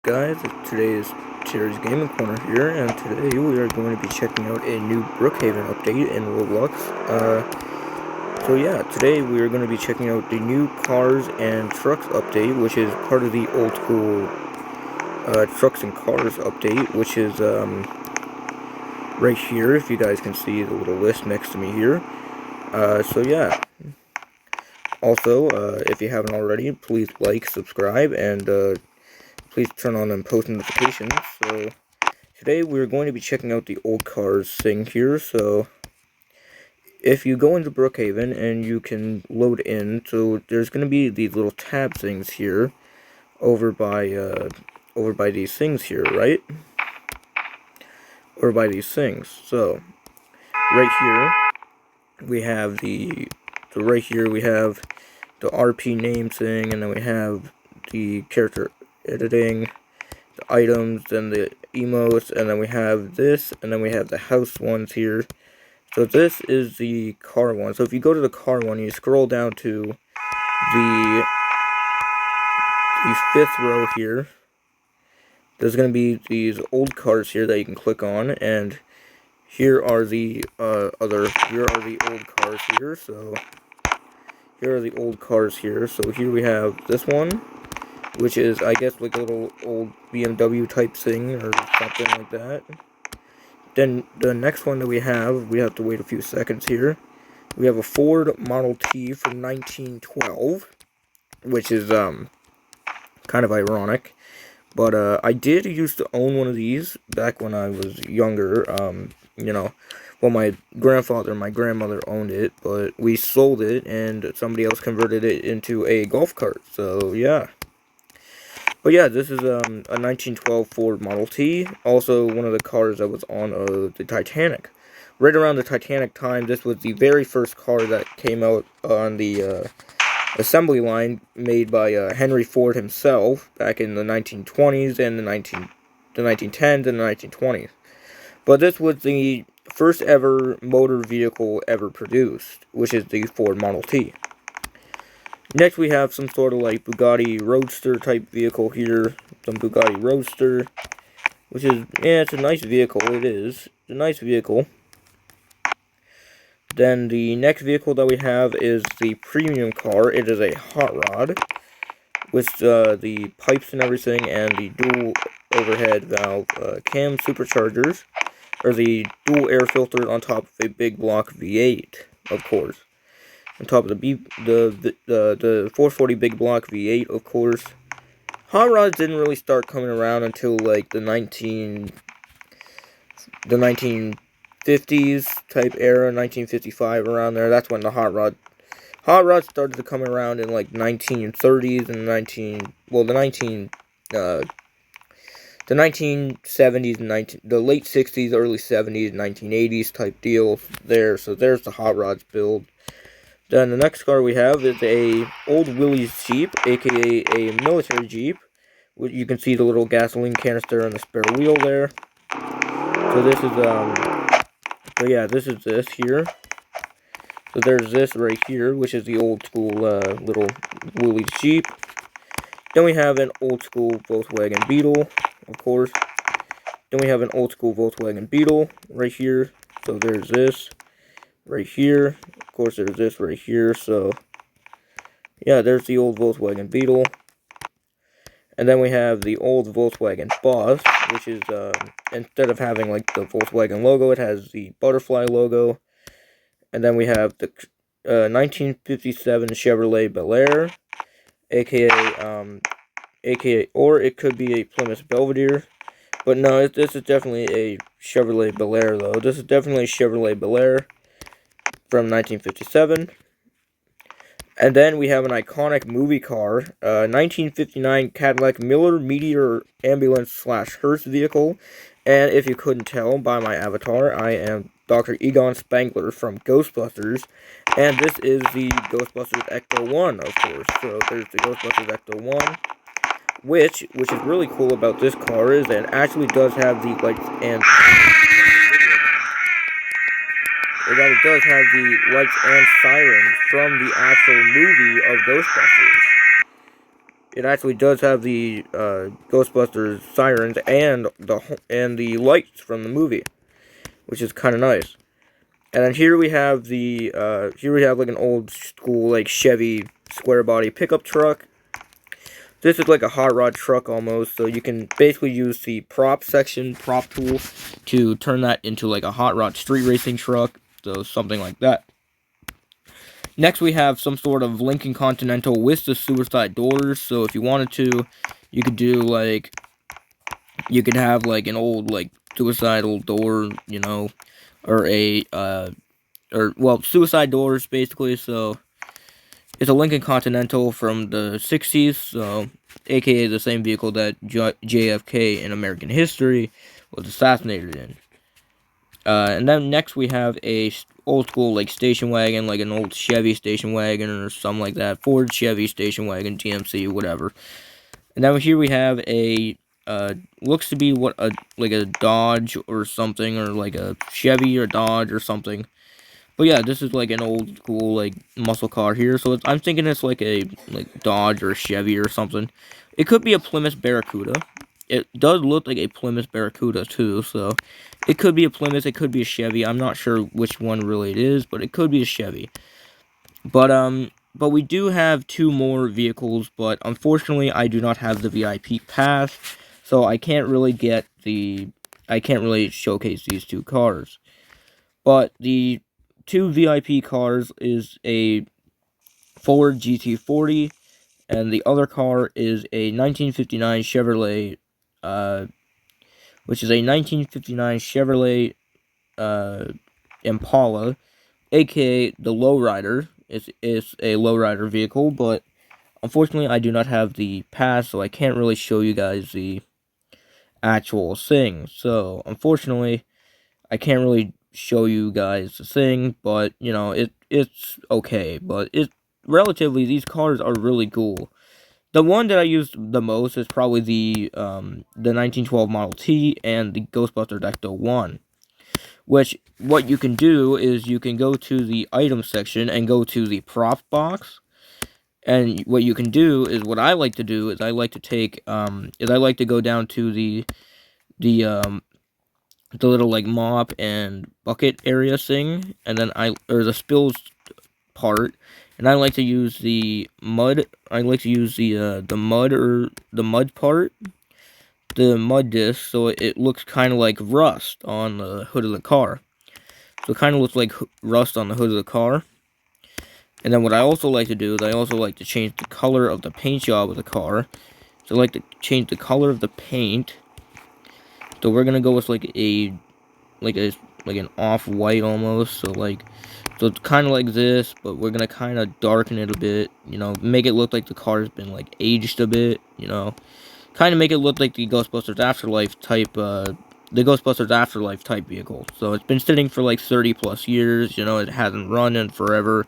guys? Today is Terry's Gaming Corner here, and today we are going to be checking out a new Brookhaven update in Roblox. Today we are going to be checking out the new Cars and Trucks update, which is part of the old school Trucks and Cars update, which is right here, if you guys can see the little list next to me here. Also, if you haven't already, please like, subscribe, and please turn on them post notifications. So today we're going to be checking out the old cars thing here. So if you go into Brookhaven and you can load in, so there's going to be these little tab things here over by these things here, right? Over by these things. So right here we have the RP name thing, and then we have the character editing, the items, then the emotes, and then we have this, and then we have the house ones here. So this is the car one. So if you go to the car one, you scroll down to the fifth row here. There's going to be these old cars here that you can click on, and here are the old cars here. So here are the old cars here. So here we have this one, which is, I guess, like a little old BMW type thing or something like that. Then the next one that we have to wait a few seconds here. We have a Ford Model T from 1912, which is kind of ironic. But I did used to own one of these back when I was younger. Well, my grandfather and my grandmother owned it, but we sold it and somebody else converted it into a golf cart. So yeah. But yeah, this is a 1912 Ford Model T, also one of the cars that was on the Titanic. Right around the Titanic time, this was the very first car that came out on the assembly line made by Henry Ford himself back in the 1920s and the 1910s and the 1920s. But this was the first ever motor vehicle ever produced, which is the Ford Model T. Next, we have some sort of like Bugatti Roadster type vehicle here. Some Bugatti Roadster, which is, yeah, it's a nice vehicle. It is. It's a nice vehicle. Then the next vehicle that we have is the premium car. It is a hot rod with the pipes and everything, and the dual overhead valve cam superchargers, or the dual air filter on top of a big block V8, of course. On top of the 440 big block V8, of course. Hot rods didn't really start coming around until like the 1950s type era, 1955, around there. That's when the hot rods started to come around in like 1930s and the 1970s and the late 60s, early 70s, 1980s type deal there. So there's the hot rods build. Then the next car we have is a Old Willie's Jeep, aka a military Jeep. You can see the little gasoline canister and the spare wheel there. So this is this is this here. So there's this right here, which is the old school little Willie's Jeep. Then we have an old school Volkswagen Beetle, of course. Then we have an old school Volkswagen Beetle right here. So there's this right here. Of course, there's this right here. So yeah, there's the old Volkswagen Beetle. And then we have the old Volkswagen Boss, which is, instead of having like the Volkswagen logo, it has the butterfly logo. And then we have the 1957 Chevrolet Bel Air, aka, or it could be a Plymouth Belvedere. But no, this is definitely a Chevrolet Bel Air, though. This is definitely a Chevrolet Bel Air from 1957. And then we have an iconic movie car, 1959 Cadillac Miller Meteor Ambulance / hearse vehicle. And if you couldn't tell by my avatar, I am Dr. Egon Spangler from Ghostbusters. And this is the Ghostbusters Ecto 1, of course. So there's the Ghostbusters Ecto 1. Which is really cool about this car is that it actually does have the lights and sirens from the actual movie of Ghostbusters. it actually does have the Ghostbusters sirens and the lights from the movie, which is kind of nice. And then here we have like an old school like Chevy square body pickup truck. This is like a hot rod truck almost, so you can basically use the prop tool, to turn that into like a hot rod street racing truck, so something like that. Next we have some sort of Lincoln Continental with the suicide doors, so if you wanted to, you could do like, you could have like an old like suicidal door, you know, or suicide doors basically, so it's a Lincoln Continental from the 60s, so aka the same vehicle that JFK in American history was assassinated in. And then next we have a old school like station wagon, like an old Chevy station wagon or something like that, Ford Chevy station wagon, GMC, whatever. And then here we have a looks to be like a Dodge or something, or like a Chevy or Dodge or something. But yeah, this is like an old school like muscle car here, so I'm thinking it's like a Dodge or a Chevy or something. It could be a Plymouth Barracuda. It does look like a Plymouth Barracuda too, so it could be a Plymouth, it could be a Chevy. I'm not sure which one really it is, but it could be a Chevy. But we do have two more vehicles, but unfortunately I do not have the VIP pass, so I can't really showcase these two cars. But the two VIP cars is a Ford GT40, and the other car is a 1959 Chevrolet, which is a 1959 Chevrolet Impala, aka the Lowrider. It's a Lowrider vehicle, but unfortunately I do not have the pass, so I can't really show you guys the actual thing. So unfortunately, I can't really show you guys the thing, but you know, it's okay. But relatively, these cars are really cool. The one that I used the most is probably the 1912 Model T and the Ghostbusters Ecto-1. Which, what you can do is you can go to the item section and go to the prop box. And what you can do is, what I like to do is I like to go down to the little like mop and bucket area thing, and then or the spills part, and I like to use the mud. I like to use the mud part, the mud disc, so it looks kind of like rust on the hood of the car. So it kind of looks like rust on the hood of the car. And then what I also like to do is I also like to change the color of the paint job of the car. So I like to change the color of the paint. So we're gonna go with like an off-white almost. So it's kind of like this, but we're gonna kind of darken it a bit. You know, make it look like the car's been like aged a bit. You know, kind of make it look like the Ghostbusters Afterlife type vehicle. So it's been sitting for like 30+ years. You know, it hasn't run in forever.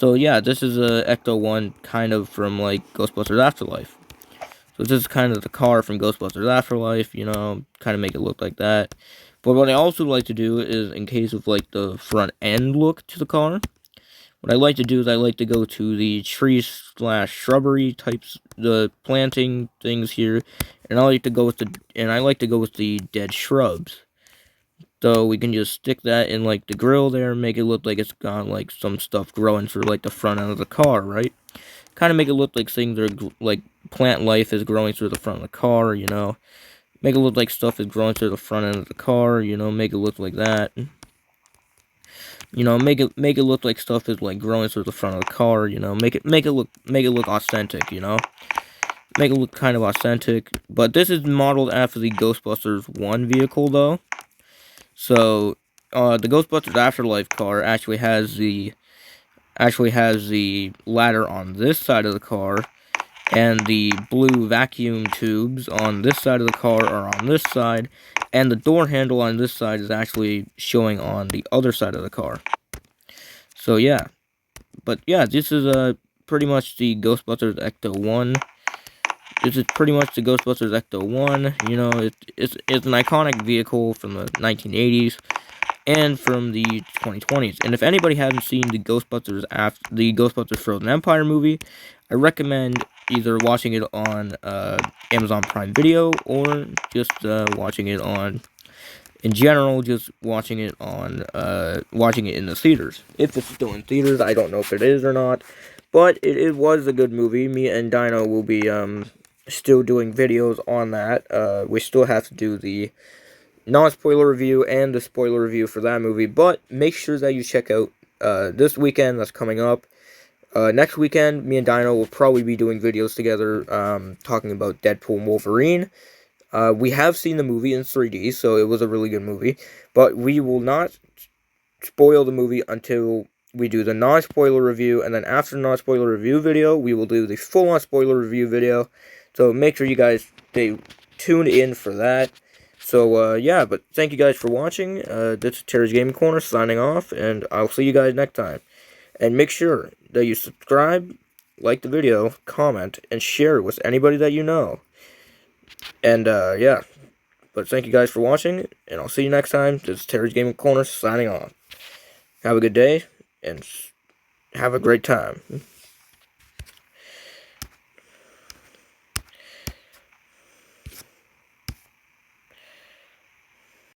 So yeah, this is a Ecto-1 kind of from like Ghostbusters Afterlife. So this is kind of the car from Ghostbusters Afterlife, you know, kind of make it look like that. But what I also like to do is, in case of like the front end look to the car, what I like to do is I like to go to the tree/shrubbery types, the planting things here, and I like to go with the dead shrubs. So we can just stick that in like the grill there, make it look like it's got like some stuff growing through like the front end of the car, right? Kind of make it look like things are like plant life is growing through the front of the car, you know. Make it look like stuff is growing through the front end of the car, you know. Make it look like that. You know, make it look like stuff is like growing through the front of the car, you know. Make it look authentic, you know. Make it look kind of authentic. But this is modeled after the Ghostbusters 1 vehicle though. So the Ghostbusters Afterlife car actually has the ladder on this side of the car, and the blue vacuum tubes on this side of the car are on this side, and the door handle on this side is actually showing on the other side of the car. So yeah, but yeah, this is pretty much the Ghostbusters Ecto-1. This is pretty much the Ghostbusters Ecto-1. You know, it's an iconic vehicle from the 1980s. And from the 2020s. And if anybody hasn't seen the Ghostbusters Frozen Empire movie, I recommend either watching it on Amazon Prime Video or just watching it on, in general, just watching it on watching it in the theaters. If it's still in theaters, I don't know if it is or not, but it was a good movie. Me and Dino will be still doing videos on that. We still have to do the non-spoiler review and the spoiler review for that movie, but make sure that you check out this weekend that's coming up. Next weekend, me and Dino will probably be doing videos together, talking about Deadpool and Wolverine. We have seen the movie in 3D, so it was a really good movie, but we will not spoil the movie until we do the non-spoiler review, and then after the non-spoiler review video, we will do the full-on spoiler review video, so make sure you guys stay tuned in for that. So, yeah, but thank you guys for watching. This is Terry's Gaming Corner signing off, and I'll see you guys next time. And make sure that you subscribe, like the video, comment, and share it with anybody that you know. And, yeah. But thank you guys for watching, and I'll see you next time. This is Terry's Gaming Corner signing off. Have a good day, and have a great time.